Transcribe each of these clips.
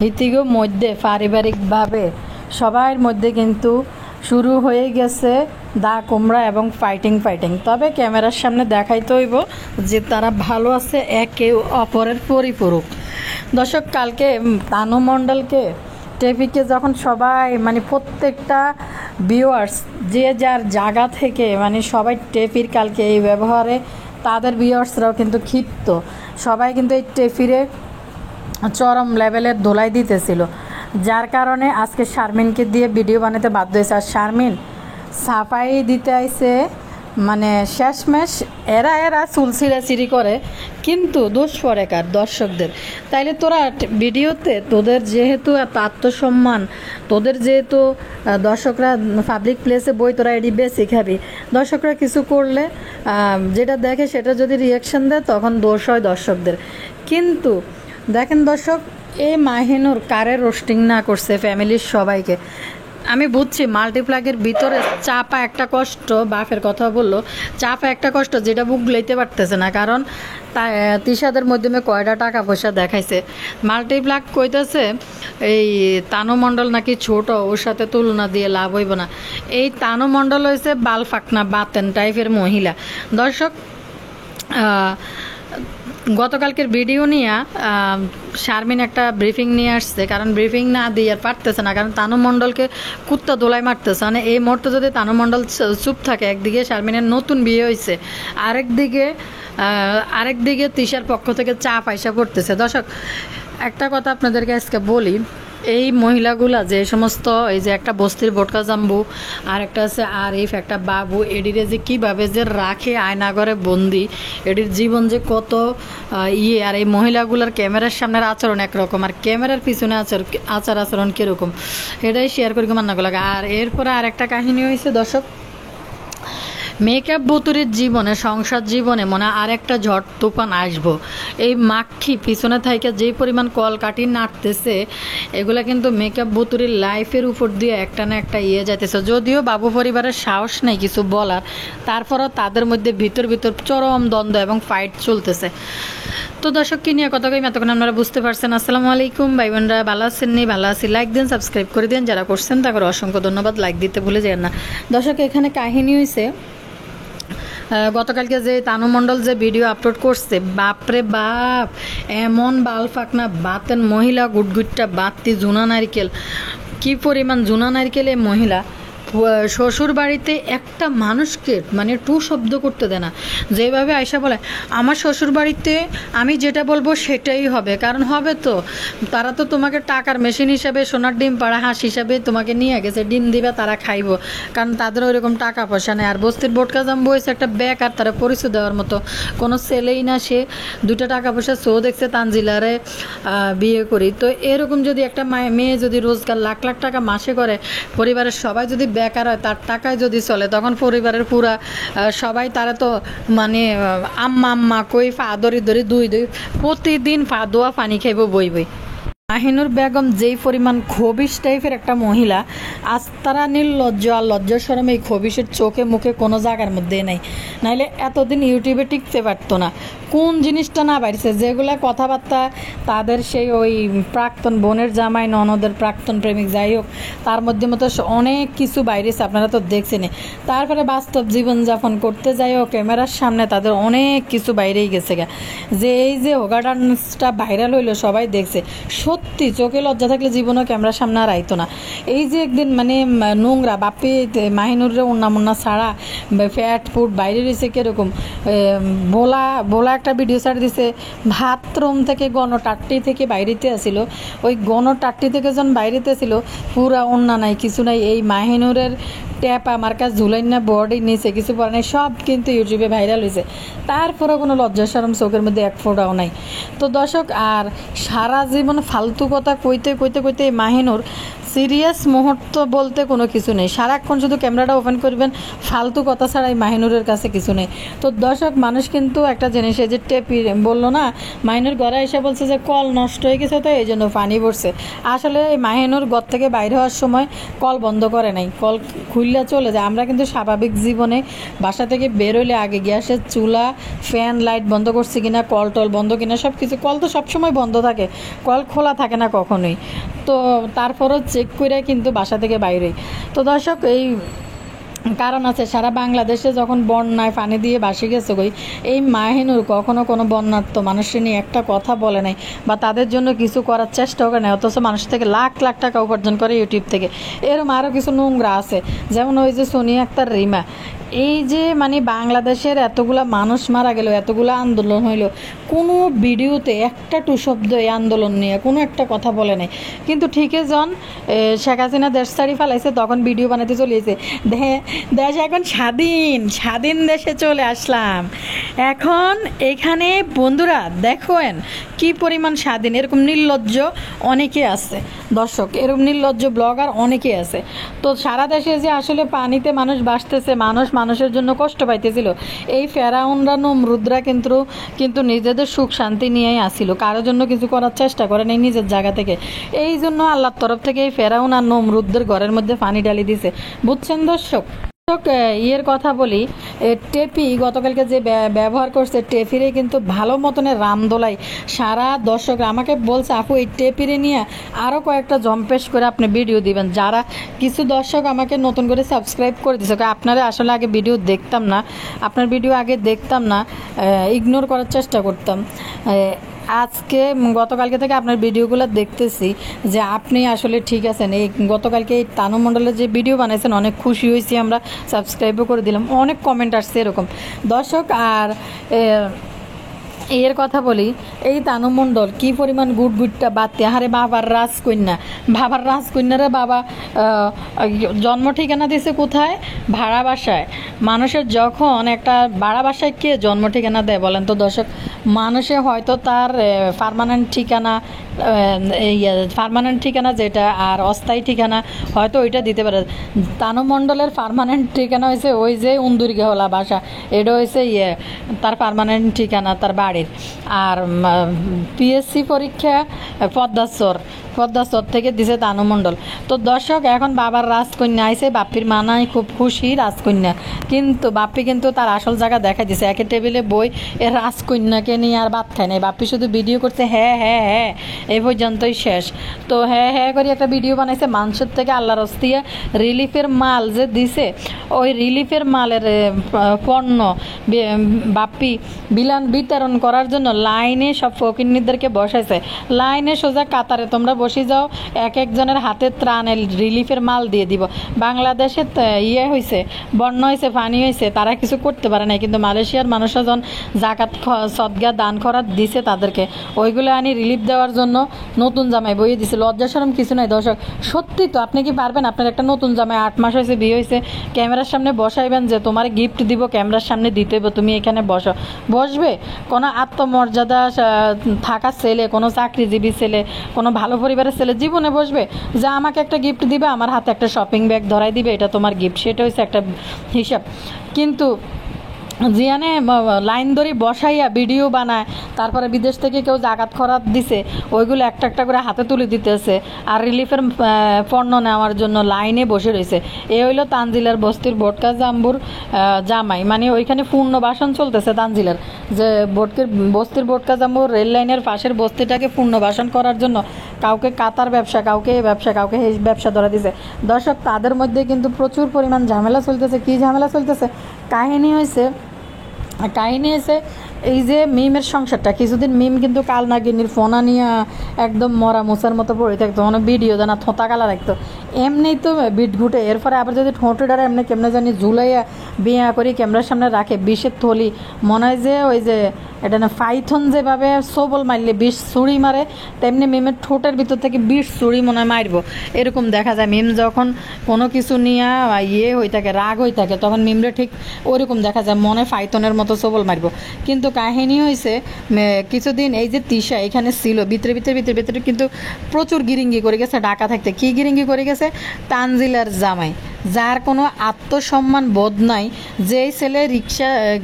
ইতিগো মধ্যে পারিবারিকভাবে সবার মধ্যে কিন্তু শুরু হয়ে গেছে দা কুমড়া এবং ফাইটিং। তবে ক্যামেরার সামনে দেখাইতে হইব যে তারা ভালো আছে, একে অপরের পরিপূরক। দর্শক, কালকে তানু মণ্ডলকে টেপিকে যখন সবাই প্রত্যেকটা ভিউয়ার্স যে যার জায়গা থেকে সবাই টেপির কালকে এই ব্যবহারে তাদের ভিউয়ার্সরাও কিন্তু ক্ষিপ্ত। সবাই কিন্তু এই টেপিরে চরম লেভেলের ধোলাই দিতেছিল, যার কারণে আজকে শারমিনকে দিয়ে ভিডিও বানাতে বাধ্য হয়েছে। আর শারমিন সাফাই দিতে আইছে শেষমেশ এরা চুল ছিঁড়াছিঁড়ি করে, কিন্তু দোষ পড়ে কার? দর্শকদের। তাইলে তোরা ভিডিওতে তোদের যেহেতু এত আত্মসম্মান, তোদের যেহেতু দর্শকরা পাবলিক প্লেসে বই, তোরা এডি বেশি খাবি। দর্শকরা কিছু করলে যেটা দেখে সেটা যদি রিয়াকশান দেয় তখন দোষ হয় দর্শকদের। কিন্তু দেখেন দর্শক, এই মাহিনুর কারে রোস্টিং না করছে ফ্যামিলির সবাইকে। আমি বুঝছি মাল্টিপ্লাগের ভিতরে চাপা একটা কষ্ট, বাপের কথা বললো, চাপা একটা কষ্ট যেটা বুক লইতে পারতেছে না, কারণ তিশাদের মাধ্যমে কয়টা টাকা পয়সা দেখাইছে। মাল্টিপ্লাগ কইতেছে এই তানু মণ্ডল নাকি ছোট, ওর সাথে তুলনা দিয়ে লাভ হইব না। এই তানু মণ্ডল হয়েছে বালফাকনা বাতেন টাইপের মহিলা। দর্শক, গতকালকের ভিডিও নিয়ে শারমিন একটা ব্রিফিং নিয়ে আসছে, কারণ ব্রিফিং না দিয়ে আর পারতেছে না, কারণ তানু মণ্ডলকে কুত্তা দোলাই মারতেছে। এই মুহূর্তে যদি তানু মণ্ডল চুপ থাকে, একদিকে শারমিনের নতুন বিয়ে হয়েছে, আরেকদিকে তিশার পক্ষ থেকে চাপ আইসা পড়তেছে। দর্শক, একটা কথা আপনাদেরকে আজকে বলি, এই মহিলাগুলা যে সমস্ত, এই যে একটা বস্তির বোটকা জাম্বু, আর একটা আছে আরিফ, একটা বাবু, এডিরে যে কীভাবে যে রাখে আয়নাঘরে বন্দি, এডির জীবন যে কত আর এই মহিলাগুলার ক্যামেরার সামনের আচরণ একরকম, আর ক্যামেরার পিছনে আচরণ কীরকম, এটাই শেয়ার করি মান্নাগুলো। আর এরপরে আরেকটা কাহিনী হয়েছে দর্শক, মেকআপ বুতুরির জীবনে, সংসার জীবনে মনে আরেকটা ঝড় তুফান আসবো। এই মাক্ষী পিছনে থেকে যেই পরিমাণ কল কাটি নাড়তেছে, এগুলা কিন্তু মেকআপ বুতুরির লাইফের উপর দিয়ে একটা না একটা যাইতেছে। যদিও বাবু পরিবারের সাহস নেই কিছু বলার, তারপরও তাদের মধ্যে ভিতর চরম দ্বন্দ্ব এবং ফাইট চলতেছে। তো দর্শক, কি নিয়ে কথা কই এতক্ষণ আপনারা বুঝতে পারছেন। আসসালামু আলাইকুম ভাই বোনরা, ভালো আছেন? নি ভালো আছি, লাইক দিন, সাবস্ক্রাইব করে দিন, যারা করছেন তাদের অসংখ্য ধন্যবাদ, লাইক দিতে ভুলে যান না। দর্শক, এখানে কাহিনী হয়েছে, গতকালকে যে তানু মণ্ডল যে ভিডিও আপলোড করছে, বাপরে বাপ, এমন বালফাকনা বাতেন মহিলা, গুটগুটটা বাত্তি জুনা নারিকেল, কি পরিমাণ জুনা নারিকেল এই মহিলা। শ্বশুর বাড়িতে একটা মানুষকে টু শব্দ করতে দেয় না। যেভাবে আয়সা বলে, আমার শ্বশুর বাড়িতে আমি যেটা বলবো সেটাই হবে, কারণ হবে তো, তারা তো তোমাকে টাকার মেশিন হিসাবে, সোনার ডিম পাড়া হাঁস হিসাবে তোমাকে নিয়ে গেছে, ডিম দিবে তারা খাইব, কারণ তাদের ওইরকম টাকা পয়সা নেই। আর বস্তির বোটকা জাম্বু হয়েছে একটা বেকার, তারা পরিচয় দেওয়ার মতো কোনো ছেলেই না, সে দুটো টাকা পয়সা শো দেখছে তানজিলারে বিয়ে করি। তো এরকম যদি একটা মেয়ে যদি রোজগার লাখ লাখ টাকা মাসে করে, পরিবারের সবাই যদি বেকার হয়, তার টাকায় যদি চলে, তখন পরিবারের পুরা সবাই তারা তো আম্মা কই ফা দরি দুই প্রতিদিন দোয়া পানি খাইব বই। মাহিনুর বেগম যেই পরিমাণ খবিশ টাইপের একটা মহিলা, আজ তারা নির্লজ্জ আর লজ্জার শরম এই খবিশের চোখে মুখে কোনো জায়গার মধ্যে নাই, নাইলে এতদিন ইউটিউবে টিকতে পারতো না। কোন জিনিসটা না বাড়ছে, যেগুলা কথাবার্তা তাদের সেই ওই প্রাক্তন বোনের জামাই, ননদের প্রাক্তন প্রেমিক, যাই হোক, তার মধ্যে মতো অনেক কিছু বাইরেছে, আপনারা তো দেখছেন। তারপরে বাস্তব জীবনযাপন করতে যাইও ক্যামেরার সামনে তাদের অনেক কিছু বাইরেই গেছে গা। যে এই যে হোগা ডান্সটা ভাইরাল হইলো, সবাই দেখছে, সত্যি চোখে লজ্জা থাকলে জীবনও ক্যামেরার সামনে আর আইতো না। এই যে একদিন নোংরা বাপি মাহিনুরের উন্না ছাড়া ফ্যাট ফুট বাইরে রয়েছে, কীরকম বোলা একটা ভিডিও ছাড় দিছে, বাথরুম থেকে গণটাট্টি থেকে বাইরেতে আসিল, ওই গণটাট্টি থেকে যখন বাইরেতে আসিল, পুরা উন্না নাই কিছু নাই, এই মাহিনুরের ট্যাপ আমার কাছে ঝুলাই না, বডি নিচে কিছু পরে নাই, সব কিন্তু ইউটিউবে ভাইরাল হয়েছে। তারপরেও কোনো লজ্জা শরম চোখের মধ্যে এক ফোঁটাও নাই। তো দর্শক, আর সারা জীবন ফালতু কথা কইতে মাহিনুর সিরিয়াস মুহূর্ত বলতে কোনো কিছু নেই, সারাক্ষণ শুধু ক্যামেরাটা ওপেন করবেন, ফালতু কথা ছাড়াই মাহিনুরের কাছে কিছু নেই। তো দর্শক, মানুষ কিন্তু একটা জিনিস, এই যে টেপি বললো না, মাহিনুর ঘরে এসে বলছে যে কল নষ্ট হয়ে গেছে, তো এই জন্য পানি পড়ছে। আসলে এই মাহিনুর ঘর থেকে বাইরে হওয়ার সময় কল বন্ধ করে নাই, কল খুলে চুল্লা চলে যায়। আমরা কিন্তু স্বাভাবিক জীবনে বাসা থেকে বেরোলে আগে গ্যাসের চুলা, ফ্যান, লাইট বন্ধ করছি কিনা, কল টল বন্ধ কিনা, সব কিছু। কল তো সবসময় বন্ধ থাকে, কল খোলা থাকে না কখনোই। তো তারপরও চেক করে কিন্তু বাসা থেকে বাইরে। তো দর্শক, এই কারণ আছে, সারা বাংলাদেশে যখন বন্যায় পানি দিয়ে ভাসে গেছে এই মাহিনুর কখনো কোনো বন্যার্থ মানুষের নিয়ে একটা কথা বলে নাই বা তাদের জন্য কিছু করার চেষ্টাও করে নাই, অথচ মানুষ থেকে লাখ লাখ টাকা উপার্জন করে ইউটিউব থেকে। এরকম আরও কিছু নোংরা আছে, যেমন ওই যে সোনিয়া আক্তার রিমা। এই যে মানে বাংলাদেশের এতগুলা মানুষ মারা গেল, এতগুলো আন্দোলন হইল, কোনো ভিডিওতে একটা টু শব্দ এই আন্দোলন নিয়ে কোনো একটা কথা বলে নাই। কিন্তু ঠিকই জন শেখ হাসিনা দেশ ছাড়ি ফেলাইছে, তখন ভিডিও বানাতে চলেছে, দেশ এখন স্বাধীন, স্বাধীন দেশে চলে আসলাম এখন। এখানে বন্ধুরা দেখেন কি পরিমাণ স্বাধীন। এরকম নির্লজ্জ অনেকে আছে দর্শক, এরকম নির্লজ্জ ব্লগার অনেকে আছে। তো সারা দেশে যে আসলে পানিতে মানুষ বাসতেছে, মানুষের জন্য কষ্ট পাইতেছিল, এই ফেরাউনরা, নমরুদরা কিন্তু নিজেদের সুখ শান্তি নিয়েই আসছিল, কারোর জন্য কিছু করার চেষ্টা করে নেই নিজের জায়গা থেকে। এই জন্য আল্লাহর তরফ থেকে এই ফেরাউন আর নমরুদদের ঘরের মধ্যে পানি ঢালি দিছে, বুঝছেন দর্শক। ইয়ের কথা বলি, টেপি গতকালকে যে ব্যবহার করছে, টেপিরে কিন্তু ভালো মতনের রামদোলাই সারা দর্শক আমাকে বলছে, আপু এই টেপিরে নিয়ে আরও কয়েকটা জম্পেশ করে আপনি ভিডিও দিবেন। যারা কিছু দর্শক আমাকে নতুন করে সাবস্ক্রাইব করে দিচ্ছে, আপনারা আসলে আগে ভিডিও দেখতাম না, আপনার ভিডিও আগে দেখতাম না, ইগনোর করার চেষ্টা করতাম। আজকে গতকালকে থেকে আপনার ভিডিওগুলো দেখতেছি যে আপনি আসলে ঠিক আছেন। এই গতকালকে এই তানু মণ্ডলের যে ভিডিও বানাইছেন অনেক খুশি হয়েছি আমরা, সাবস্ক্রাইবও করে দিলাম, অনেক কমেন্ট আসছে এরকম দর্শক। আর এর কথা বলি, এই তানু মণ্ডল কী পরিমাণ গুটটা বাড়তে, আরে বাবার রাজকন্যারে বাবা জন্ম ঠিকানা দিয়েছে কোথায়? ভাড়া বাসায়। মানুষের যখন একটা ভাড়া বাসায় কে জন্ম ঠিকানা দেয় বলেন তো দর্শক? মানুষে হয়তো তার পার্মানেন্ট ঠিকানা যেটা আর অস্থায়ী ঠিকানা হয়তো ওইটা দিতে পারে। তানু মণ্ডলের পার্মানেন্ট ঠিকানা হয়েছে ওই যে উন্দুরগেহলা বাসা, এটা হয়েছে তার পার্মানেন্ট ঠিকানা তার বাড়ির। আর পিএসসি পরীক্ষা পদ্মাচর থেকে দিছে তানু মণ্ডল। তো দর্শক, এখন বাবার রাজকন্যা আইছে, বাপ্পির মানায় খুব খুশি রাজকন্যা, কিন্তু বাপ্পি কিন্তু তার আসল জায়গা দেখা দিছে। একে টেবিলে বই এর রাজকন্যাকে নিয়ে আর ভাত খায় নাই, বাপ্পি শুধু ভিডিও করছে, হ্যাঁ হ্যাঁ হ্যাঁ এই পর্যন্তই শেষ। তো হ্যাঁ হ্যাঁ করে একটা ভিডিও বানাইছে, মানুষের থেকে আল্লাহর হস্তিয়া রিলিফের মাল যে দিছে, ওই রিলিফের মালের পণ্য বাপ্পি বিতরণ করার জন্য লাইনে সব ফকিন্নিদেরকে বসাইছে, লাইনে সোজা কাতারে তোমরা বসে যাও, এক একজনের হাতে ত্রাণের রিলিফের মাল দিয়ে দিব। বাংলাদেশে হয়েছে, বন্যা হয়েছে, পানি হয়েছে, তারা কিছু করতে পারে না, কিন্তু মালয়েশিয়ার মানুষরা যখন জাকাত সদগা দান করার দিছে তাদেরকে, ওইগুলো আনি রিলিফ দেওয়ার জন্য নতুন জামাই বইয়ে দিছে। লজ্জা শরম কিছু নাই দর্শক, সত্যি তো। আপনি কি পারবেন? আপনার একটা নতুন জামাই 8 মাস হয়েছে, বিয়ে হয়েছে, ক্যামেরার সামনে বসাইবেন যে তোমার গিফট দিব, ক্যামেরার সামনে দিতে হবে, তুমি এখানে বসবে? কোনো আত্মমর্যাদা থাকা ছেলে, কোনো চাকরিজীবী ছেলে, কোনো ভালো পরিবারের ছেলে জীবনে বসবে যা আমাকে একটা গিফট দিবে, আমার হাতে একটা শপিং ব্যাগ ধরাই দিবে, এটা তোমার গিফট? সেটা হচ্ছে একটা হিসাব। কিন্তু জিয়ানে লাইন ধরে বসাইয়া ভিডিও বানায়, তারপরে বিদেশ থেকে কেউ জাকাত খরাত দিছে, ওইগুলো একটা একটা করে হাতে তুলে দিতেছে, আর রিলিফের পণ্য নেওয়ার জন্য লাইনে বসে রয়েছে। এ হইলো তানজিলার বস্তির বোটকা জাম্বুর জামাই, মানে ওইখানে পূর্ণবাসন চলতেছে তানজিলার, যে বস্তির বোটকা জাম্বুর রেল লাইনের পাশের বস্তিটাকে পূর্ণবাসন করার জন্য কাউকে কাতার ব্যবসা, কাউকে এই ব্যবসা, কাউকে এই ব্যবসা ধরা দিছে। দর্শক, তাদের মধ্যে কিন্তু প্রচুর পরিমাণ ঝামেলা চলতেছে। কী ঝামেলা চলতেছে? কাহিনী হয়েছে এই যে মিমের সংসারটা, কিছুদিন মিম কিন্তু কালনাগিনীর ফোনা নিয়ে একদম মরা মোচার মতো পড়ে থাকতো, মানে ভিডিও জানা থোঁতা কালা রাখতো, এমনি তো বিট ঘুটে। এরপরে আবার যদি ঠোঁটে ডারে এমনি কেমনে জানি ঝুলাইয়া বিয়া করি ক্যামেরার সামনে রাখে, বিষের থলি, মনে হয় যে ওই যে এটা না ফাইথন যেভাবে সবল মারলে বিষ ছুরি মারে, তেমনি মিমের ঠোঁটের ভিতর থেকে বিষ ছুরি মনে হয় মারবো, এরকম দেখা যায়। মিম যখন কোনো কিছু নিয়ে হয়ে থাকে, রাগ হয়ে থাকে, তখন মিমরে ঠিক ওরকম দেখা যায়, মনে ফাইথনের মতো সবল মারবো। কিন্তু কাহিনী হয়েছে কিছুদিন এই যে তিশা এখানে ছিল, ভিতরে কিন্তু প্রচুর গিরিঙ্গি করে গেছে ঢাকা থাকতে। কি গিরিঙ্গি করে গেছে? তানজিলার জামাই, যার কোনো আত্মসম্মান বোধ নাই, যেই ছেলে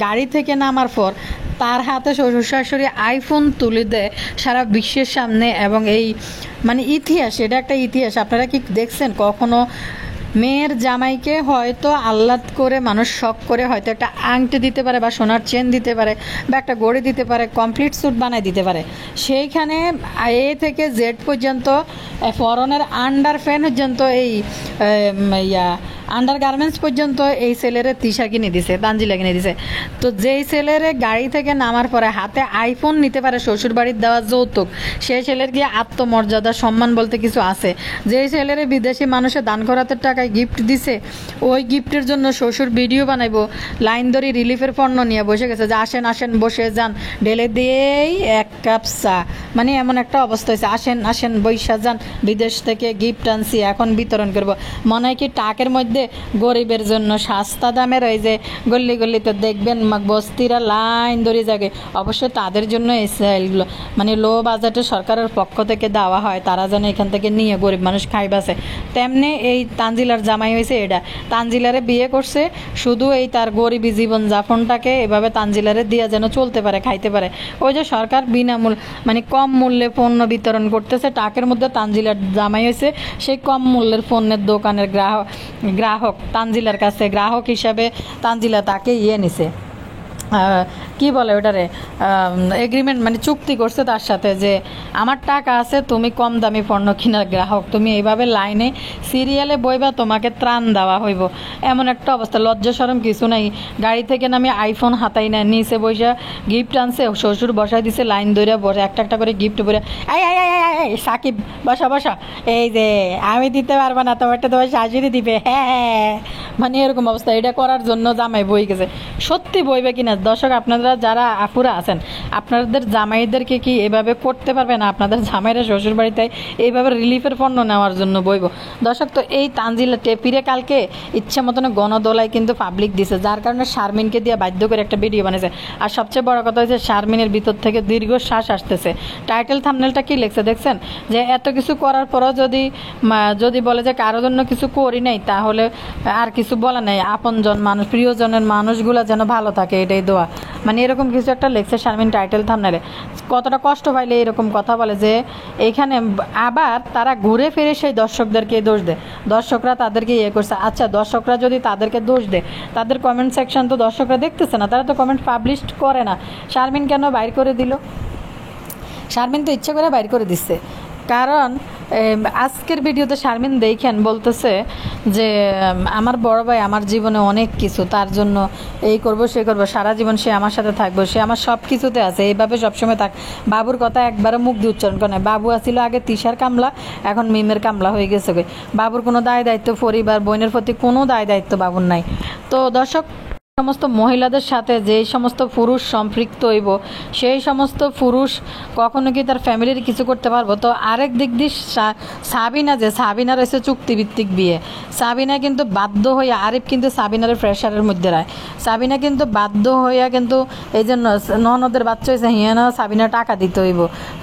গাড়ি থেকে নামার পর তার হাতে শ্বশুর শাশুড়ি আইফোন তুলে দেয় সারা বিশ্বের সামনে, এবং এই মানে ইতিহাস, এটা একটা ইতিহাস। আপনারা কি দেখছেন কখনো মেয়ের জামাইকে হয়তো আহ্লাদ করে মানুষ শখ করে হয়তো একটা আংটি দিতে পারে বা সোনার চেন দিতে পারে বা একটা গড়ি দিতে পারে, কমপ্লিট স্যুট বানাই দিতে পারে। সেইখানে এ থেকে জেড পর্যন্ত ফরনের আন্ডার ফ্যান পর্যন্ত এই আন্ডার গার্মেন্টস পর্যন্ত এই ছেলেরে তিশা কিনে দিছে, তানজিলা কিনে দিছে। তো যেই ছেলেরে গাড়ি থেকে নামার পরে হাতে আইফোন নিতে পারে শ্বশুর বাড়ির দেওয়া যৌতুক, সেই ছেলের গিয়ে আত্মমর্যাদা সম্মান বলতে কিছু আছে। যেই ছেলেরে বিদেশি মানুষের দান করাতের টাকায় গিফট দিছে, ওই গিফটের জন্য শ্বশুর ভিডিও বানাইবো, লাইন ধরে রিলিফের পণ্য নিয়ে বসে গেছে যে আসেন আসেন বসে যান, ঢেলে দিয়েই এক কাপ চা। মানে এমন একটা অবস্থা হয়েছে, আসেন আসেন বৈশা যান, বিদেশ থেকে গিফট আনছি এখন বিতরণ করব। মনে হয় কি টাকের মধ্যে গরিবের জন্য সস্তা দামের ওই যে গল্লি গল্লিতে দেখবেন বস্তিরা লাইন ধরে জাগে, অবশ্যই তাদের জন্য এই সেলগুলো মানে লো বাজেটে সরকারের পক্ষ থেকে দেওয়া হয়, তারা যেন এখান থেকে নিয়ে গরিব মানুষ খাইবাসে। তেমনি এই তানজিলার জামাই হয়েছে এটা, তানজিলারে বিয়ে করছে শুধু এই তার গরিবী জীবনযাপনটাকে এভাবে তানজিলারে দিয়ে যেন চলতে পারে, খাইতে পারে। ওই যে সরকার বিনামূল্য মানে কম মূল্যে পণ্য বিতরণ করতেছে, টাকের মধ্যে তানজিলার জামাই হয়েছে সেই কম মূল্যের পণ্যের দোকানের গ্রাহক তানজিলার কাছে গ্রাহক হিসাবে তানজিলা তাকে নিছে, কি বলে ওটারে এগ্রিমেন্ট মানে চুক্তি করছে তার সাথে যে আমার টাকা আছে, তুমি কম দামি পণ্য কেনার গ্রাহক, তুমি এইভাবে লাইনে সিরিয়ালে বইবা, তোমাকে ত্রাণ দেওয়া হইব। এমন একটা অবস্থা, লজ্জা শরম কিছু নাই। গাড়ি থেকে নামে আইফোন হাতাই না, নিচে বসে গিফট আনছে, শ্বশুর বসাই দিছে, লাইন ধরে বসে একটা একটা করে গিফট পরে সাকিব বসা বসা, এই যে আমি দিতে পারবো না, তোমারটা তোমার শাশুড়ি দিবে, হ্যাঁ। মানে এরকম অবস্থা, এটা করার জন্য জামাই বই গেছে। সত্যি বইবে কিনা দর্শক, আপনারা যারা আপুরা আছেন আপনাদের জামাইদেরকে কি এভাবে করতে পারবেন? আপনাদের জামাইরা শ্বশুর বাড়িতে এইভাবে রিলিফের পণ্য নেওয়ার জন্য বইব দর্শক। তো এই তানজিলা টেপিরে কালকে ইচ্ছা মতন গণদোলায় কিন্তু পাবলিক দিছে, যার কারণে শারমিনকে দিয়ে বাধ্য করে একটা ভিডিও বানিয়েছে। আর সবচেয়ে বড় কথা হচ্ছে শারমিনের ভিতর থেকে দীর্ঘ শ্বাস আসতেছে। টাইটেল থাম্বনেলটা কি লিখছে দেখছেন, যে এত কিছু করার পরও যদি বলে যে কারোর জন্য কিছু করি নাই, তাহলে আর কিছু বলা নাই, আপনজন মানুষ প্রিয়জনের মানুষগুলো যেন ভালো থাকে এটাই দোয়া। মানে এরকম কিছু একটা লেখছে শারমিন টাইটেল থাম্বনেলে। কতটা কষ্ট পাইলে এরকম কথা বলে যে এইখানে আবার তারা ঘুরে ফিরে সেই দর্শকদেরকে দোষ দেয়, দর্শকরা তাদেরকে করছে। আচ্ছা দর্শকরা যদি তাদেরকে দোষ দেয়, তাদের কমেন্ট সেকশন তো দর্শকরা দেখতেছে না, তারা তো কমেন্ট পাবলিশ করে না। শারমিন কেন বাইর করে দিল? শারমিন তো ইচ্ছা করে বাইর করে দিচ্ছে, কারণ আজকের ভিডিওতে শারমিন দেখেন বলতেছে যে আমার বড় ভাই আমার জীবনে অনেক কিছু, তার জন্য এই করব সে করব, সারা জীবন সে আমার সাথে থাকবো, সে আমার সব কিছুতে আছে, এইভাবে সবসময় থাক। বাবুর কথা একবারও মুখ দিয়ে উচ্চারণ করে না। বাবু আসছিল আগে তিশার কামলা, এখন মিমের কামলা হয়ে গেছে। বাবুর কোনো দায় দায়িত্ব পরিবার বোনের প্রতি কোনো দায় দায়িত্ব বাবুর নাই। তো দর্শক, সমস্ত মহিলাদের সাথে যেই সমস্ত পুরুষ সম্পৃক্ত হইব, সেই সমস্ত পুরুষ কখনো কি তার ফ্যামিলির কিছু করতে পারবো? তো আরেক দিক দিয়ে সাবিনা, যে সাবিনার এসে চুক্তিভিত্তিক বিয়ে, সাবিনা কিন্তু বাধ্য হইয়া, আরিফ কিন্তু সাবিনার প্রেশারের মধ্যে রায়, সাবিনা কিন্তু বাধ্য হইয়া কিন্তু এই যে ননদের বাচ্চা হয়েছে হিয়ানা সাবিনা টাকা দিতে হইব,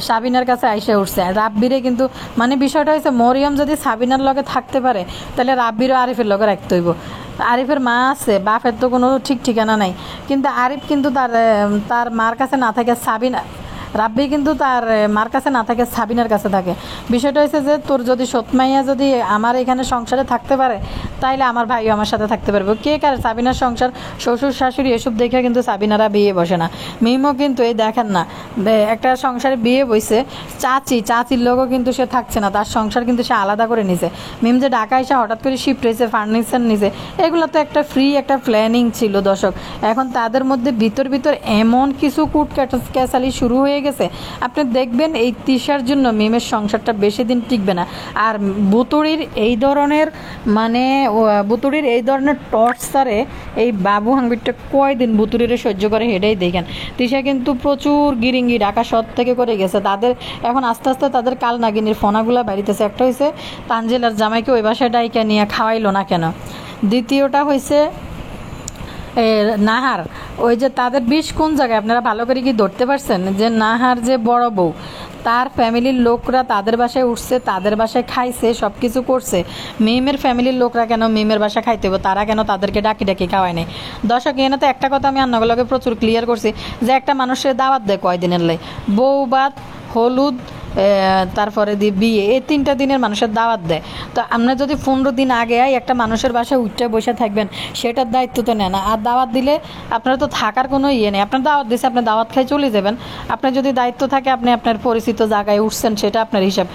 সাবিনার কাছে আইসা উঠছে। রাব্বিরে কিন্তু মানে বিষয়টা হয়েছে মরিয়ম যদি সাবিনার লগে থাকতে পারে, তাহলে রাব্বিরও আরিফের লগে রাখতে হইব। আরিফের মা আছে, বাপের তো কোনো ঠিক ঠিকানা নাই, কিন্তু আরিফ কিন্তু তার মার কাছে না থাকে, সাবিনা রাব্বি কিন্তু তার মার কাছে না থাকে, সাবিনার কাছে থাকে। বিষয়টা হচ্ছে যে তোর যদি সৎমাইয়া যদি আমার এখানে সংসারে থাকতে পারে, তাইলে আমার ভাইও আমার সাথে থাকতে পারবে। কে কার সাবিনার সংসার, শ্বশুর শাশুড়ি এসব দেখে কিন্তু সাবিনারা বিয়ে বসে না। মিমও কিন্তু এই দেখেন না, একটা সংসারে বিয়ে বইছে, চাচির লোকও কিন্তু সে থাকছে না, তার সংসার কিন্তু সে আলাদা করে নিছে। মিম যে ঢাকা এসে হঠাৎ করে শিফট হয়েছে, ফার্নিচার নিছে, এগুলো তো একটা ফ্রি একটা প্ল্যানিং ছিল দর্শক। এখন তাদের মধ্যে ভিতর এমন কিছু কুট ক্যাসালি শুরু হয়ে গেছে, আপনি দেখবেন এই তিশার জন্য মিমের সংসারটা বেশি দিন টিকবে না। আর বুতুড়ির এই ধরনের টর্চারে এই বাবু হাঙ্গিরটা কয়দিন বুতুড়ির সহ্য করে হেঁটেই দেখেন। তিশা কিন্তু প্রচুর গিরিঙ্গি ঢাকা শহর থেকে করে গেছে, তাদের এখন আস্তে আস্তে তাদের কাল নাগিনীর ফোনাগুলা বাড়িতেছে। একটা হয়েছে তানজিলার জামাইকে ওই বাসায় ডাইকা নিয়ে খাওয়াইলো না কেন, দ্বিতীয়টা হয়েছে নাহার, ওই যে তাদের বিষ কোন জায়গায় আপনারা ভালো করে কি ধরতে পারছেন, যে নাহার যে বড় বউ তার ফ্যামিলির লোকরা তাদের বাসায় উঠছে, তাদের বাসায় খাইছে, সব কিছু করছে। মিমের ফ্যামিলির লোকরা কেন মিমের বাসায় খাইতে হবে, তারা কেন তাদেরকে ডাকি খাওয়ায় নাই? দর্শক, এনে তো একটা কথা আমি অন্যগুলোকে প্রচুর ক্লিয়ার করছি, যে একটা মানুষের দাওয়াত দেয় কয়দিনের লাই, বউ ভাত, হলুদ, তারপরে দিয়ে বিয়ে, এই 3টা দিনের মানুষের দাওয়াত দেয়। তো আমরা যদি 15 দিন আগে একটা মানুষের বাসায় উঠে বসে থাকবেন, সেটার দায়িত্ব তো নেয় না। আর দাওয়াত দিলে আপনার তো থাকার কোনো ইয়ে নেই, আপনার দাওয়াত দিয়েছে, আপনি দাওয়াত খাই চলে যাবেন। আপনার যদি দায়িত্ব থাকে, আপনি আপনার পরিচিত জায়গায় উঠছেন, সেটা আপনার হিসাব।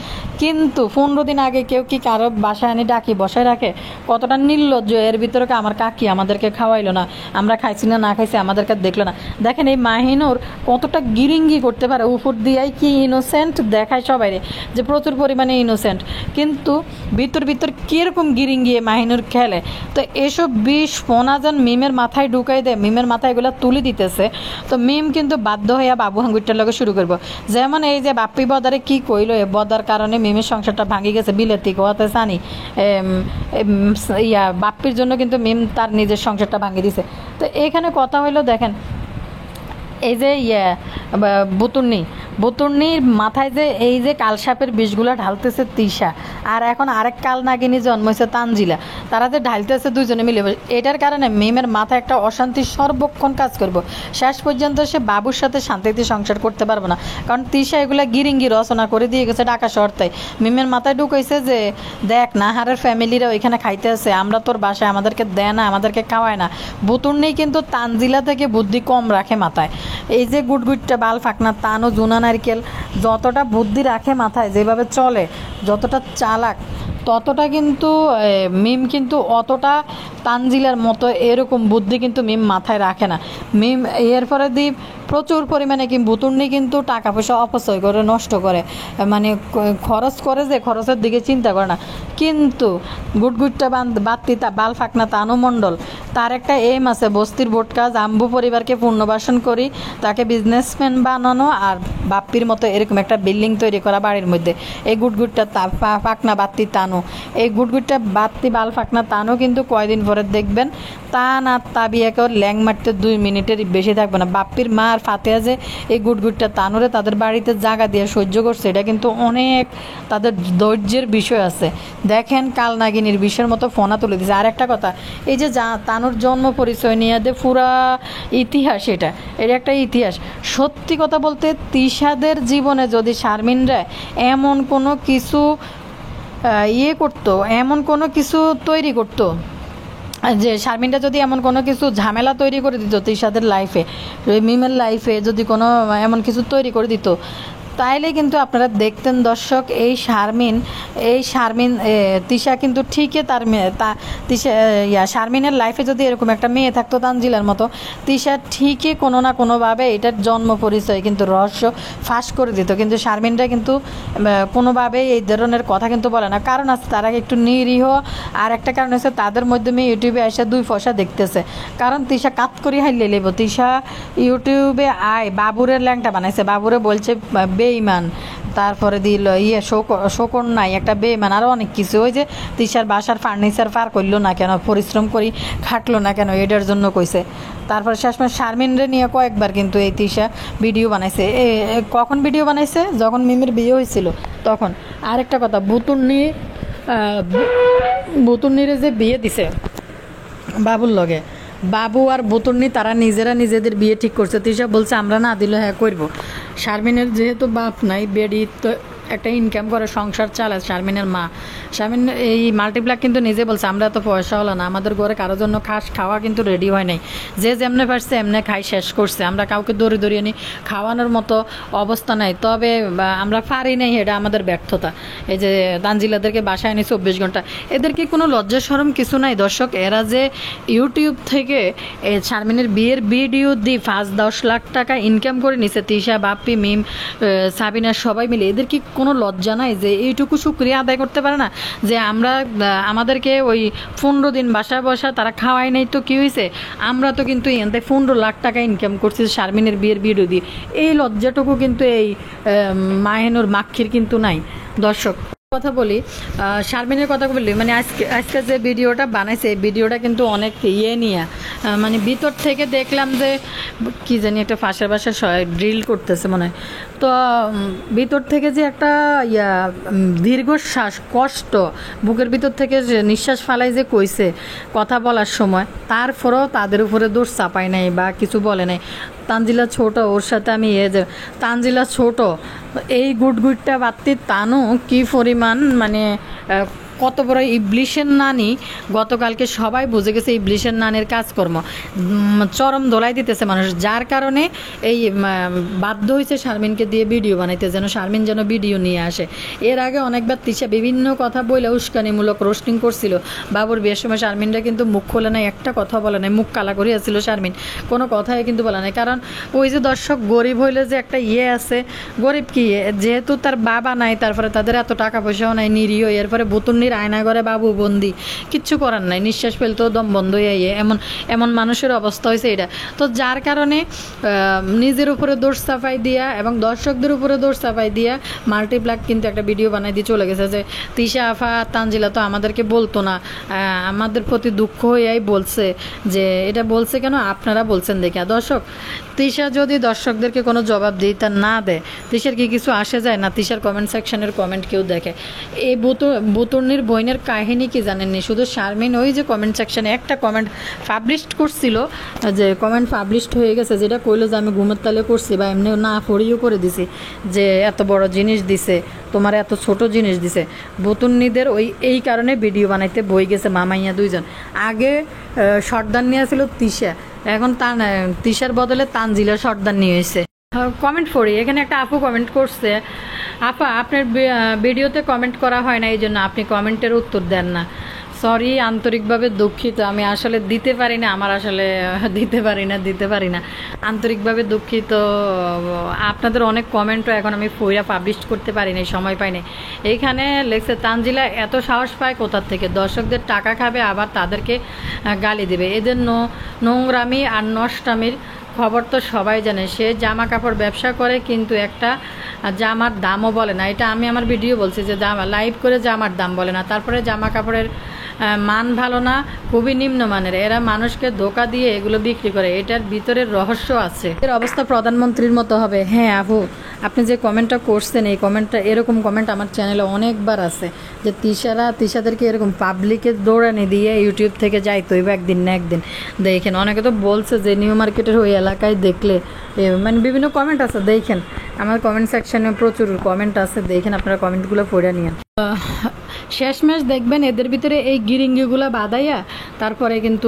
কিন্তু 15 দিন আগে কেউ কি কারো বাসায় আনি ডাকি বসায় রাখে? কতটা নির্লজ্জ! এর ভিতরে আমার কাকি আমাদেরকে খাওয়াইলো না, আমরা খাইছি না, না খাইছি আমাদেরকে দেখলো না। দেখেন এই মাহিনুর কতটা গিরিঙ্গি করতে পারে, উপর দিয়াই কি ইনোসেন্ট দেখায় সবাই যে প্রচুর পরিমাণে ইনোসেন্ট, কিন্তু ভিতর কীরকম গিরিঙ্গিয়ে মাহিনুর খেলে। তো এসব বিষ ফোনাজান মিমের মাথায় ঢুকাই দেয়, মিমের মাথায় এগুলো তুলে দিতেছে। তো মিম কিন্তু বাধ্য হইয়া বাবু হাঙ্গুরটার লগে শুরু করবো। যেমন এই যে বাপ্পি বদারে কি কইলো, এ বদার কারণে মিমের সংসারটা ভাঙি গেছে, বিলেতি কোয়াতে জানি বাপ্পির জন্য কিন্তু মিম তার নিজের সংসারটা ভাঙিয়ে দিছে। তো এখানে কথা হইলো, দেখেন এই যে বুতুর্নির মাথায় যে এই যে কালসাপের বিষগুলো ঢালতেছে তিশা, আর এখন আরেক কাল নাগিনী জন্মইছে তানজিলা, তারা যে ঢালতেছে দুজনে মিলে, এটার কারণে মিমের মাথায় একটা অশান্তি সর্বক্ষণ কাজ করব। শেষ পর্যন্ত সে বাবুর সাথে শান্তিতে সংসার করতে পারবে না, কারণ তিশা এগুলা গিরিঙ্গি রচনা করে দিয়ে গেছে ঢাকা শহর। তাই মিমের মাথায় ঢুকাইছে যে দেখ নাহারের ফ্যামিলিরা ওইখানে খাইতে আছে, আমরা তোর বাসায়, আমাদেরকে দেয় না, আমাদেরকে খাওয়ায় না। বুতুর্নি কিন্তু তানজিলা থেকে বুদ্ধি কম রাখে মাথায়। এই যে গুটগুটটা বাল ফাকনা তানও জুনা নারকেল যতটা বুদ্ধি রাখে মাথায়, যেভাবে চলে, যতটা চালাক, ততটা কিন্তু মিম কিন্তু অতটা তানজিলার মতো এরকম বুদ্ধি কিন্তু মিম মাথায় রাখে না। মিম এরপরে দিয়ে প্রচুর পরিমাণে বুতুর্নি কিন্তু টাকা পয়সা অপচয় করে, নষ্ট করে, মানে খরচ করে, যে খরচের দিকে চিন্তা করে না। কিন্তু গুটগুটটা বাত্তি বাল ফাকনা তানু মণ্ডল, তার একটা এম আছে, বস্তির বোটকা জাম্বু পরিবারকে পুনর্বাসন করি, তাকে বিজনেসম্যান বানানো, আর বাপ্পির মতো এরকম একটা বিল্ডিং তৈরি করা বাড়ির মধ্যে। এই গুটগুটটা ফাকনা বাত্তি তানু, এই গুটগুটটা বাত্তি বাল ফাকনা তানু কিন্তু কয়দিন পরে দেখবেন তান আর তাবিয়াকে ওর ল্যাং মারতে 2 মিনিটের বেশি থাকবে না। বাপ্পির মা আর ফাতেহা যে এই গুটগুটটা তানুরে তাদের বাড়িতে জায়গা দিয়ে সহ্য করছে, এটা কিন্তু অনেক তাদের ধৈর্যের বিষয় আছে। দেখেন কালনাগিনীর বিষয়ের মতো ফোনা তুলে দিয়েছে। আর একটা কথা, এই যে তানুর জন্ম পরিচয় নিয়ে যে পুরা ইতিহাস, এটা একটা ইতিহাস। সত্যি কথা বলতে তিশাদের জীবনে যদি শারমিনরা এমন কোনো কিছু করতো, এমন কোনো কিছু তৈরি করতো, যে শারমিনটা যদি এমন কোনো কিছু ঝামেলা তৈরি করে দিত তিশাদের লাইফে, মিমের লাইফে যদি কোনো এমন কিছু তৈরি করে দিত, তাইলে কিন্তু আপনারা দেখতেন দর্শক, এই শারমিন তিশা কিন্তু ঠিকই শারমিনের লাইফে যদি এরকম একটা মেয়ে থাকতো তানজিলার মতো, তিশা ঠিকই কোনো না কোনোভাবে এটার জন্ম পরিচয় কিন্তু রহস্য ফাঁস করে দিত। কিন্তু শারমিনরা কিন্তু কোনোভাবেই এই ধরনের কথা কিন্তু বলে না, কারণ আছে তারা একটু নিরীহ। আর একটা কারণ হচ্ছে তাদের মাধ্যমে ইউটিউবে এসে 2 পয়সা দেখতেছে, কারণ তিশা কাত করি হাইলে লেব। তিশা ইউটিউবে বাবুরের ল্যাংটা বানাইছে, বাবুরে বলছে বেঈমান, তারপরে দিল শোকন নাই একটা বেঈমান, আরও অনেক কিছু। ওই যে তিশার বাসার ফার্নিচার পার করলো না কেন, পরিশ্রম করি খাটলো না কেন, এটার জন্য কইছে। তারপর শেষমেশ শারমিনরে নিয়ে কয়েকবার কিন্তু এই তিশা ভিডিও বানাইছে। কখন ভিডিও বানাইছে? যখন মিমের বিয়ে হয়েছিল তখন। আরেকটা কথা, বুতুর্নিরে যে বিয়ে দিছে বাবুর লগে, বাবু আর বুতুর্নি তারা নিজেদের বিয়ে ঠিক করছে। তিশা বলছে আমরা না দিলে হ্যাঁ করবো। শারমিনের যেহেতু বাপ নাই, বেডি তো একটা ইনকাম করে সংসার চালায় শারমিনের মা। শারমিন এই মাল্টিপ্লাক কিন্তু নিজে বলছে আমরা তো পয়সা হলো না, আমাদের ঘরে কারোর জন্য খাওয়া কিন্তু রেডি হয় নাই, যে যেমনে পারছে এমনি খাই শেষ করছে, আমরা কাউকে দড়িয়ে নি খাওয়ানোর মতো অবস্থা নাই। তবে আমরা পারি নাই, এটা আমাদের ব্যর্থতা। এই যে তানজিলাদেরকে বাসায় আনি 24 ঘন্টা, এদেরকে কোনো লজ্জা শরম কিছু নাই দর্শক। এরা যে ইউটিউব থেকে শারমিনের বিয়ের ভিডিও দিয়ে 5-10 লাখ টাকা ইনকাম করে নিছে, তিশা, বাপ্পি, মিম, সাবিনা সবাই মিলে, এদের কি কোনো লজ্জা নাই যে এইটুকু শুকরিয়া আদায় করতে পারে না যে আমাদেরকে ওই 15 দিন বাসায় বসা তারা খাওয়াই নাই, তো কি হয়েছে? আমরা তো কিন্তু 15 লাখ টাকা ইনকাম করছি শারমিনের বিয়ের ভিডিও দিয়ে। এই লজ্জাটুকু কিন্তু এই মাহিনুর মাক্ষীর কিন্তু নাই দর্শক। কথা বলি, শারমিনের কথা বললি, মানে আজকে যে ভিডিওটা বানাইছে, এই ভিডিওটা কিন্তু অনেক নিয়ে, মানে ভিতর থেকে দেখলাম যে কি জানি একটা ফাঁসের বাসায় ড্রিল করতেছে মনে হয়। তো ভিতর থেকে যে একটা দীর্ঘশ্বাস, কষ্ট বুকের ভিতর থেকে যে নিঃশ্বাস ফালাই যে কইছে কথা বলার সময়, তারপরেও তাদের উপরে দোষ চাপায় নাই বা কিছু বলে নাই। তানজিলা ছোট, ওর সাথে আমি তানজিলা ছোট, এই গুটগুটটা বাত্তি তানু কি পরিমাণ মানে কত বড় ইবলিশের নানি। গতকালকে সবাই বুঝে গেছে ইবলিশের নানির কাজকর্ম, চরম দোলাই দিতেছে মানুষ, যার কারণে এই বাধ্য হয়েছে শারমিনকে দিয়ে ভিডিও বানাইতে, যেন শারমিন যেন ভিডিও নিয়ে আসে। এর আগে অনেকবার তিশা বিভিন্ন কথা বলে উস্কানিমূলক রোস্টিং করছিল বাবুর বিয়ের সময়। শারমিনরা কিন্তু মুখ খোলে নাই, একটা কথা বলে নাই, মুখ কালা করিয়াছিল শারমিন, কোনো কথাই কিন্তু বলে নাই। কারণ ওই যে দর্শক গরিব হইলে যে একটা আছে, গরিব কি, যেহেতু তার বাবা নাই, তারপরে তাদের এত টাকা পয়সাও নাই, নিরীহ, এরপরে বুতুন্নির আয়না ঘরে বাবু বন্দি, কিচ্ছু করার নাই, নিঃশ্বাস ফেলতেও দম বন্ধ হয়ে এমন এমন মানুষের অবস্থা হয়েছে এটা। তো যার কারণে নিজের উপরে দোষ চাপাই দিয়া এবং দর্শকদের উপরে দোষ চাপাই দিয়া মাল্টিপ্লাক কিন্তু একটা ভিডিও বানাই দিয়ে চলে গেছে যে তিশা আফা তানজিলা তো আমাদেরকে বলতো না, আমাদের প্রতি দুঃখ হয়েই বলছে, যে এটা বলছে কেন আপনারা বলছেন দেখে। দর্শক, তিশা যদি দর্শকদেরকে কোনো জবাব দিতে না দেয়, তিশার কি কিছু আসে যায় না? তিশার কমেন্ট সেকশনের কমেন্ট কেউ দেখে? এই বুতুর্নির বইনের কাহিনী কি জানেননি? শুধু শারমিন ওই যে কমেন্ট সেকশনে একটা কমেন্ট পাবলিশ করছিল, যে কমেন্ট পাবলিশড হয়ে গেছে, যেটা কইলো যে আমি ঘুমের তালে করছি বা এমনি না পড়িও করে দিছি, যে এত বড় জিনিস দিছে তোমার, এত ছোট জিনিস দিছে। বুতুর্নিদের এই কারণে ভিডিও বানাইতে বই গেছে মামাইয়া দুইজন। আগে শর্টদান নিয়ে ছিল তিশা, এখন তিশার বদলে তানজিলার শর্টদান নিয়ে হয়েছে। কমেন্ট পড়ি, এখানে একটা আপু কমেন্ট করছে, আপা আপনার ভিডিওতে কমেন্ট করা হয় না, এই জন্য আপনি কমেন্টের উত্তর দেন না। সরি, আন্তরিকভাবে দুঃখিত, আমি আসলে দিতে পারি না, আমার আসলে দিতে পারি না, আন্তরিকভাবে দুঃখিত। আপনাদের অনেক কমেন্টও এখন আমি ফইরা পাবলিশ করতে পারি না, সময় পাই না। এইখানে লেখছে তানজিলা এত সাহস পায় কোথার থেকে, দর্শকদের টাকা খাবে আবার তাদেরকে গালি দেবে, এদের নোংরামি আর নষ্টামির খবর তো সবাই জানে। সে জামা কাপড় ব্যবসা করে কিন্তু একটা জামার দামও বলে না। এটা আমি আমার ভিডিও বলছি যে লাইভ করে জামার দাম বলে না, তারপরে জামা কাপড়ের মান ভালো না, খুবই নিম্নমানের, এরা মানুষকে ধোকা দিয়ে এগুলো বিক্রি করে, এটার ভিতরের রহস্য আছে। এর অবস্থা প্রধানমন্ত্রীর মতো হবে। হ্যাঁ আপু, আপনি যে কমেন্টটা করছেন, এই কমেন্টটা, এরকম কমেন্ট আমার চ্যানেলে অনেকবার আছে, যে তিশাদেরকে এরকম পাবলিকে দৌড়ানি দিয়ে ইউটিউব থেকে যাইতো একদিন না একদিন। দেখেন, অনেকে তো বলছে যে নিউ মার্কেটের ওই এলাকায় দেখলে, মানে বিভিন্ন কমেন্ট আছে, দেখেন আমার কমেন্ট সেকশনে প্রচুর কমেন্ট আছে, দেখেন আপনারা কমেন্টগুলো পড়ে নিন। শেষমেশ দেখবেন এদের ভিতরে এই গিরিঙ্গিগুলো বাদাইয়া তারপরে কিন্তু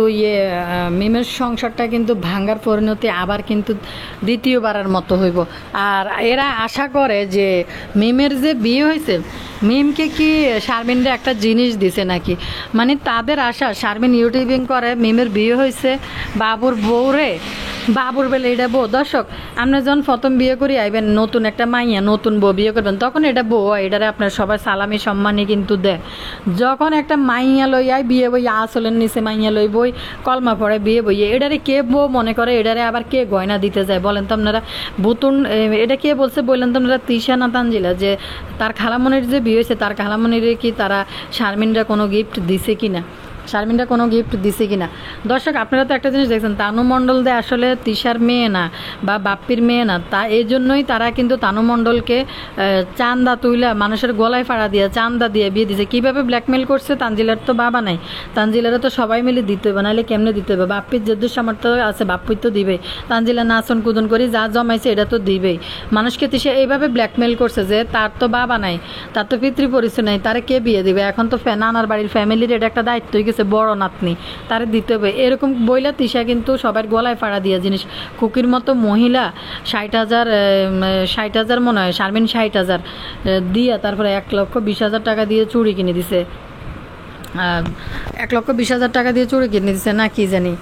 মিমের সংসারটা কিন্তু ভাঙ্গার পরিণতি আবার কিন্তু দ্বিতীয়বারের মতো হইব। আর এরা আশা করে যে মিমের যে বিয়ে হয়েছে, মিমকে কি শারমিনরে একটা জিনিস দিছে নাকি, মানে তাদের আশা শারমিন ইউটিউবিং করে, মিমের বিয়ে হয়েছে, বাবুর বউরে, বাবুর বেলে এটা বউ। দর্শক, আপনি যখন প্রথম বিয়ে করি আইবেন, নতুন একটা মাইয়া নতুন বউ বিয়ে করবেন, তখন এটা বউ, এটারে আপনার সবাই সালামি সম্মানই কিন্তু দেয়। যখন একটা মাইয়া লই আই বিয়ে বই, আসলের নিচে মাইয়া লই বই, কলমা পড়ে বিয়ে বইয়ে, এটারে কে বউ মনে করে, এটারে আবার কে গয়না দিতে যায় বলেন তো আপনারা? বুতুন এটা কে বলছে বললেন তো আপনারা? তিশা না তানজিলা? যে তার খালামনির যে বিয়ে হয়েছে, তার খালামনির কি তারা শারমিনরা কোনো গিফট দিছে কিনা, শারমিনরা কোনো গিফট দিছে কিনা? দর্শক, আপনারা তো একটা জিনিস দেখছেন, তানু মণ্ডল দে আসলে তিশার মেয়ে না বা বাপ্পির মেয়ে না, তা এই জন্যই তারা কিন্তু তানু মণ্ডলকে চান্দা তুইলা মানুষের গলায় ফাড়া দিয়ে চান্দা দিয়ে বিয়ে দিছে। কীভাবে ব্ল্যাকমেল করছে? তানজিলার তো বাবা নাই, তানজিলারও তো সবাই মিলে দিতে হবে, নাহলে কেমনে দিতে হবে? বাপ্পির যে সামর্থ্য আছে বাপ্পির তো দিবেই, তানজিলা নাচন কুদন করি যা জমাইছে এটা তো দিবেই। মানুষকে তিশা এইভাবে ব্ল্যাকমেল করছে যে তার তো বাবা নাই, তার তো পিতৃ পরিচয় নাই, তারে কে বিয়ে দিবে? এখন তো নানার বাড়ির ফ্যামিলির এটা একটা দায়িত্ব হয়ে গেছে, বড় নাতনি, তারে দিতে হবে। এরকম বইলা তিশা কিন্তু সবার গলায় ফাড়া দিয়া জিনিস, খুকির মতো মহিলা 60,000 মনে হয়, শারমিন 60,000 দিয়া তারপরে 1,20,000 টাকা দিয়ে চুড়ি কিনে দিছে, 1,20,000 টাকা দিয়ে চুড়ি কিনে দিছে না কি জানি,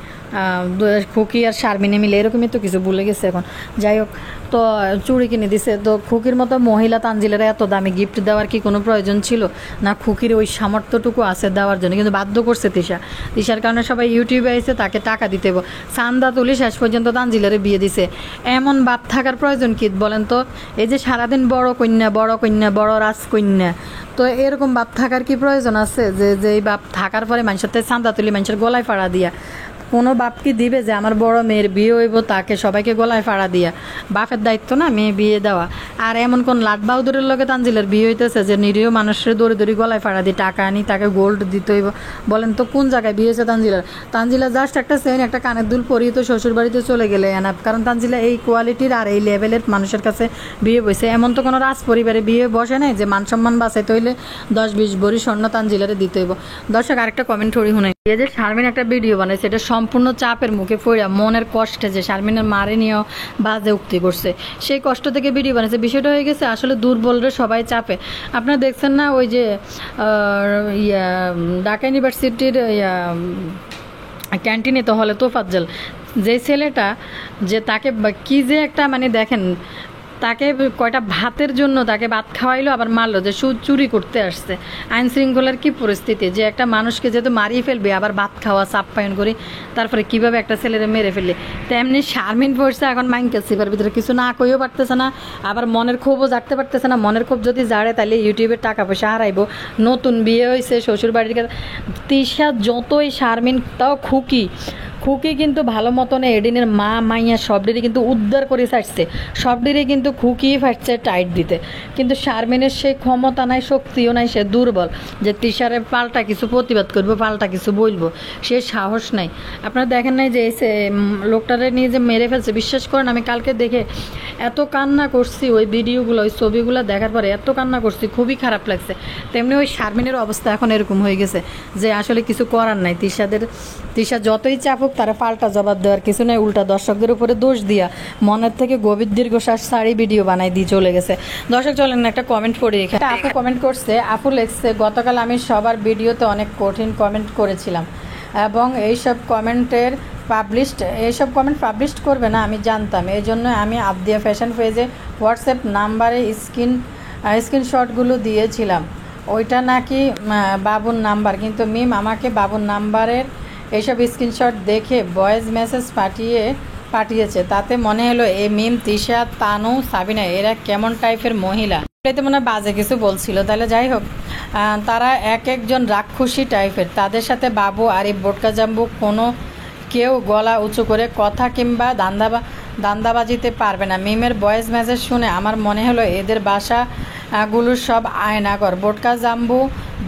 খুকি আর শারমিনে মিলে, এরকমই তো কিছু ভুলে গেছে এখন। যাই হোক, তো চুড়ি কিনে দিছে। তো খুকির মতো মহিলা তানজিলারা এত দামি গিফট দেওয়ার কি কোনো প্রয়োজন ছিল না? খুকির ওই সামর্থ্যটুকু আছে দেওয়ার জন্য, কিন্তু বাধ্য করছে তিশার কারণে সবাই ইউটিউবে এসে তাকে টাকা দিতে হবে, চান্দা তুলি শেষ পর্যন্ত তানজিলারে বিয়ে দিছে। এমন বাপ থাকার প্রয়োজন কি বলেন তো? এই যে সারাদিন বড় কন্যা বড় রাজকন্যা, তো এরকম বাপ থাকার কি প্রয়োজন আছে? যে এই বাপ থাকার পরে মানুষের চান্দা তুলি মানুষের গলায় ফাড়া দিয়া কোনো বাপ কি দিবে যে আমার বড় মেয়ের বিয়ে হইব তাকে সবাইকে গলায় ফাড়া দিয়া? বাপের দায়িত্ব না মেয়ে বিয়ে দেওয়া। আর এমন কোন লাট বাহাদুরের লগে তানজিলের বিয়ে হইতেছে যে নিরীহ মানুষের দড়ি দড়ি গলায় ফাড়া দিয়ে টাকা আনি তাকে গোল্ড দিতে হইব? বলেন তো কোন জায়গায় বিয়ে হয়েছে তানজিলার? তানজিলা জাস্ট একটা চেইন একটা কানের দুল পরিয়ে তো শ্বশুর বাড়িতে চলে গেলে এনাফ। কারণ তানজিলা এই কোয়ালিটির আর এই লেভেলের মানুষের কাছে বিয়ে বসে। এমন তো কোনো রাজ পরিবারে বিয়ে বসে নাই যে মান সম্মান বাঁচাইতে হইলে 10-20 ভরি স্বর্ণ তানজিলারে দিতে হইব। দর্শক আরেকটা কমেন্ট হরি শুনে, এই যে শারমিন একটা ভিডিও বানাইছে, এটা সম্পূর্ণ চাপের মুখে পড়া মনের কষ্টে যে শারমিনের মারে নিয়েও বাজে উক্তি করছে, সেই কষ্ট থেকে ভিডিও বানাইছে। বিষয়টা হয়ে গেছে আসলে দুর্বলরে সবাই চাপে। আপনারা দেখছেন না ওই যে ঢাকা ইউনিভার্সিটির ক্যান্টিনে তো হলে তোফাজ্জল যে ছেলেটা যে তাকে কি যে একটা মানে দেখেন তাকে কয়টা ভাতের জন্য তাকে ভাত খাওয়াইলো আবার মারলো যে চুরি করতে আসছে। আইন শৃঙ্খলার কি পরিস্থিতি যে একটা মানুষকে যেহেতু মারিয়ে ফেলবে আবার ভাত খাওয়া চাপ্পায়ন করি, তারপরে কিভাবে একটা ছেলেরে মেরে ফেললে। তেমনি শারমিন পড়ছে এখন মাইনকে সিপার ভিতরে কিছু না কইও পারতেছে না, আবার মনের ক্ষোভও জাগতে পারতেছে না। মনের ক্ষোভ যদি জাড়ে তাহলে ইউটিউবের টাকা পয়সা হারাইবো। নতুন বিয়ে হয়েছে শ্বশুর বাড়ির কাছে তিশা যতই শারমিন তাও খুকি কিন্তু ভালো মতন এডিনের মা মাইয়া সবডিরে কিন্তু উদ্ধার করে ছাড়ছে, সবডিরে কিন্তু খুকিই ফাটছে টাইট দিতে। কিন্তু শারমিনের সেই ক্ষমতা নাই, শক্তিও নাই, সে দুর্বল যে তিশারে পাল্টা কিছু প্রতিবাদ করবো, পাল্টা কিছু বলবো, সে সাহস নাই। আপনারা দেখেন নাই যে লোকটারে নিয়ে যে মেরে ফেলছে, বিশ্বাস করেন আমি কালকে দেখে এত কান্না করছি, ওই ভিডিওগুলো ওই ছবিগুলো দেখার পরে এত কান্না করছি, খুবই খারাপ লাগছে। তেমনি ওই শারমিনের অবস্থা এখন এরকম হয়ে গেছে যে আসলে কিছু করার নাই। তিশা যতই চাপুক তারা পাল্টা জবাব দেওয়ার কিছু নেই, উল্টা দর্শকদের উপরে দোষ দিয়া মনের থেকে গভীর দীর্ঘশ্বাস সারি ভিডিও বানাই দিয়ে চলে গেছে। দর্শক চলেন একটা কমেন্ট পড়ি। এখানে আপু কমেন্ট করছে, আপু লেখছে গতকাল আমি সবার ভিডিওতে অনেক কঠিন কমেন্ট করেছিলাম এবং এইসব কমেন্ট পাবলিশ করবে না আমি জানতাম, এই জন্য আমি আবদিয়া ফ্যাশন পেজে হোয়াটসঅ্যাপ নাম্বারে স্ক্রিনশটগুলো দিয়েছিলাম। ওইটা নাকি বাবুর নাম্বার, কিন্তু মিম আমাকে বাবুর নাম্বারের এইসব স্ক্রিনশট দেখে ভয়েস মেসেজ পাঠিয়েছে। তাতে মনে হলো এই মিম, তিশা, তানু, সাবিনা এরা কেমন টাইপের মহিলা। এটাতে মনে হয় বাজে কিছু বলছিল। তাহলে যাই হোক, তারা এক একজন রাক্ষসী টাইপের, তাদের সাথে বাবু আরিফ বোটকা জাম্বু কোনো কেউ গলা উঁচু করে কথা কিংবা দান্দাবাজিতে পারবে না। মিমের ভয়েস মেসেজ শুনে আমার মনে হলো এদের বাসাগুলো সব আয়নাঘর। বোটকা জাম্বু,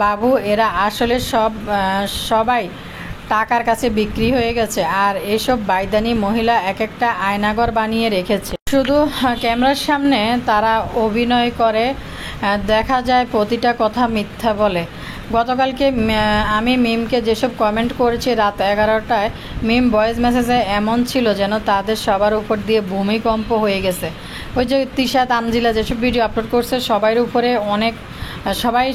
বাবু এরা আসলে সবাই টাকার কাছে বিক্রি হয়ে গেছে, আর এইসব বাইদানি মহিলা এক একটা আয়নাঘর বানিয়ে রেখেছে। শুধু ক্যামেরার সামনে তারা অভিনয় করে, দেখা যায় প্রতিটা কথা মিথ্যা বলে। গতকালকে আমি মিমকে যেসব কমেন্ট করেছি রাত 11টায়, মিম ভয়েস মেসেজে এমন ছিল যেন তাদের সবার উপর দিয়ে ভূমিকম্প হয়ে গেছে। ওই যে তিশা, তানজিলা যেসব ভিডিও আপলোড করছে সবার উপরে অনেক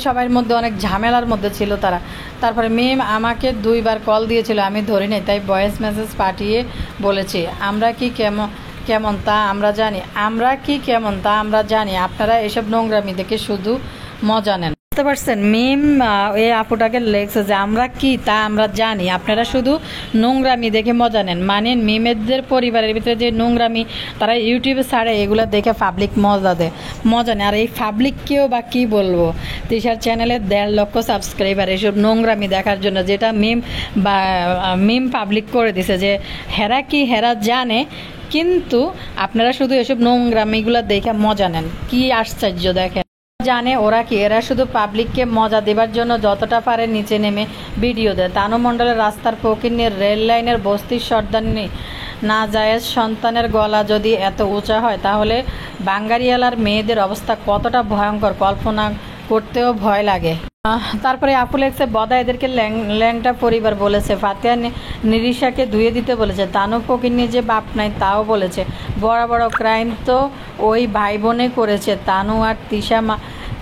সবার মধ্যে অনেক ঝামেলার মধ্যে ছিল তারা। তারপরে মিম আমাকে 2বার কল দিয়েছিল, আমি ধরি নাই, তাই ভয়েস মেসেজ পাঠিয়ে বলেছি আমরা কি কেমন তা আমরা জানি, আপনারা এসব নোংরামি দেখে শুধু মজা নেন। বুঝতে পারছেন? মিম এই আপুটাকে লেগছে যে আমরা কি তা আমরা জানি, আপনারা শুধু নোংরামি দেখে মজা নেন। মানে মিমেদের পরিবারের ভিতরে যে নোংরামি তারা ইউটিউবে ছাড়ে, এগুলো দেখে পাবলিক মজা নেয়। আর এই পাবলিককেও বা কি বলবো, তিশার চ্যানেলে 1.5 লক্ষ সাবস্ক্রাইবার এসব নোংরামি দেখার জন্য, যেটা মিম পাবলিক করে দিছে যে হেরা জানে, কিন্তু আপনারা শুধু এসব নোংরামিগুলো দেখে মজা নেন। কি আশ্চর্য! দেখেন জানে ওরা কি, এরা শুধু পাবলিককে মজা দেবার জন্য যতটা পারে নিচে নেমে ভিডিও দেয়। তানু মণ্ডলের রাস্তার ফকিন্নির, রেল লাইনের বস্তির সর্দারনি নাজায়েজ সন্তানের গলা যদি এত উঁচা হয় তাহলে বাঙ্গারিয়ালার মেয়েদের অবস্থা কতটা ভয়ঙ্কর কল্পনা করতেও ভয় লাগে। তারপরে আপু লেখছে বদা এদেরকে ল্যাংটা পরিবার বলেছে, ফাতেহা নিরিশাকে ধুয়ে দিতে বলেছে, তানু ফকিন্নি যে বাপ নাই তাও বলেছে। বড় ক্রাইম তো ওই ভাই বোনে করেছে। তানু আর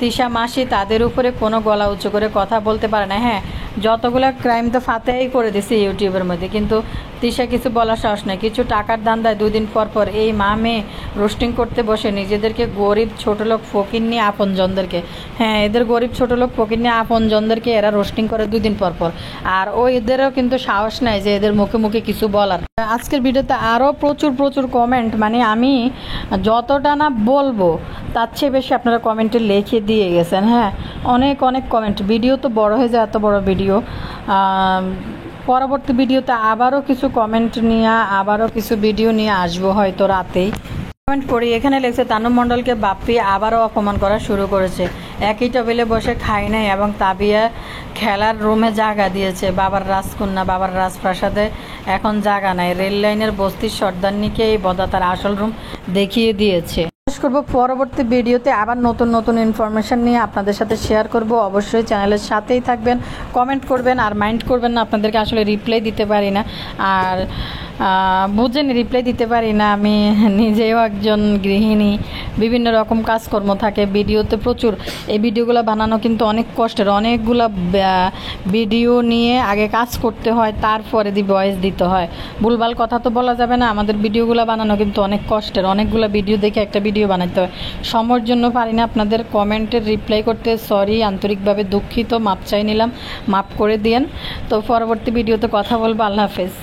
তিশা মাসি তাদের উপরে কোনো গলা উঁচু করে কথা বলতে পারে না। হ্যাঁ, যতগুলো ক্রাইম তো ফাতেহাই করে দিছে ইউটিউবের মধ্যে, কিন্তু তিশা কিছু বলার সাহস নেই। কিছু টাকার ধান্দায় 2 দিন পর এই মা মেয়ে রোস্টিং করতে বসে নিজেদেরকে গরিব ছোটলোক ফকিন্নি আপনজনদেরকে। হ্যাঁ, এদের গরিব ছোটলোক ফকিন্নি আপনজনদেরকে এরা রোস্টিং করে 2 দিন পর। আর এদেরও কিন্তু সাহস নাই যে এদের মুখে মুখে কিছু বলার। আজকের ভিডিওতে আরও প্রচুর কমেন্ট, মানে আমি যতটা না বলবো তার চেয়ে বেশি আপনারা কমেন্টে লিখে দিয়ে গেছেন। হ্যাঁ, অনেক কমেন্ট। ভিডিও তো বড় হয়ে যায়, এত বড় ভিডিও পরবর্তী ভিডিওতে আবারও কিছু কমেন্ট নিয়ে আবারও কিছু ভিডিও নিয়ে আসবো হয়তো রাতেই। কমেন্ট পড়ি, এখানে লেগেছে তানু মণ্ডলকে বাপ্পি আবারও অপমান করা শুরু করেছে। একই টেবিলে বসে খায় নাই এবং তাবিয়া খেলার রুমে জায়গা দিয়েছে। বাবার রাজকন্যা বাবার রাজপ্রাসাদে এখন জায়গা নাই। রেল লাইনের বস্তির সর্দারনিকে এই বদা তার আসল রুম দেখিয়ে দিয়েছে। শেষ করবো পরবর্তী ভিডিওতে আবার নতুন নতুন ইনফরমেশন নিয়ে আপনাদের সাথে শেয়ার করব। অবশ্যই চ্যানেলের সাথেই থাকবেন, কমেন্ট করবেন আর মাইন্ড করবেন না আপনাদেরকে আসলে রিপ্লাই দিতে পারি না। আর বুঝেন রিপ্লাই দিতে পারি না, আমি নিজেও একজন গৃহিণী, বিভিন্ন রকম কাজকর্ম থাকে ভিডিওতে প্রচুর। এই ভিডিওগুলো বানানো কিন্তু অনেক কষ্টের, অনেকগুলো ভিডিও নিয়ে আগে কাজ করতে হয়, তারপরে ভয়েস দিতে হয়। ভুলভাল কথা তো বলা যাবে না। আমাদের ভিডিওগুলো বানানো কিন্তু অনেক কষ্টের, অনেকগুলো ভিডিও দেখে একটা ভিডিও বানাতে হয়। সময়ের জন্য পারি না আপনাদের কমেন্টের রিপ্লাই করতে, সরি, আন্তরিকভাবে দুঃখিত, মাপ চাই নিলাম, মাপ করে দিয়েন। তো পরবর্তী ভিডিওতে কথা বলবো। আল্লাহ হাফেজ।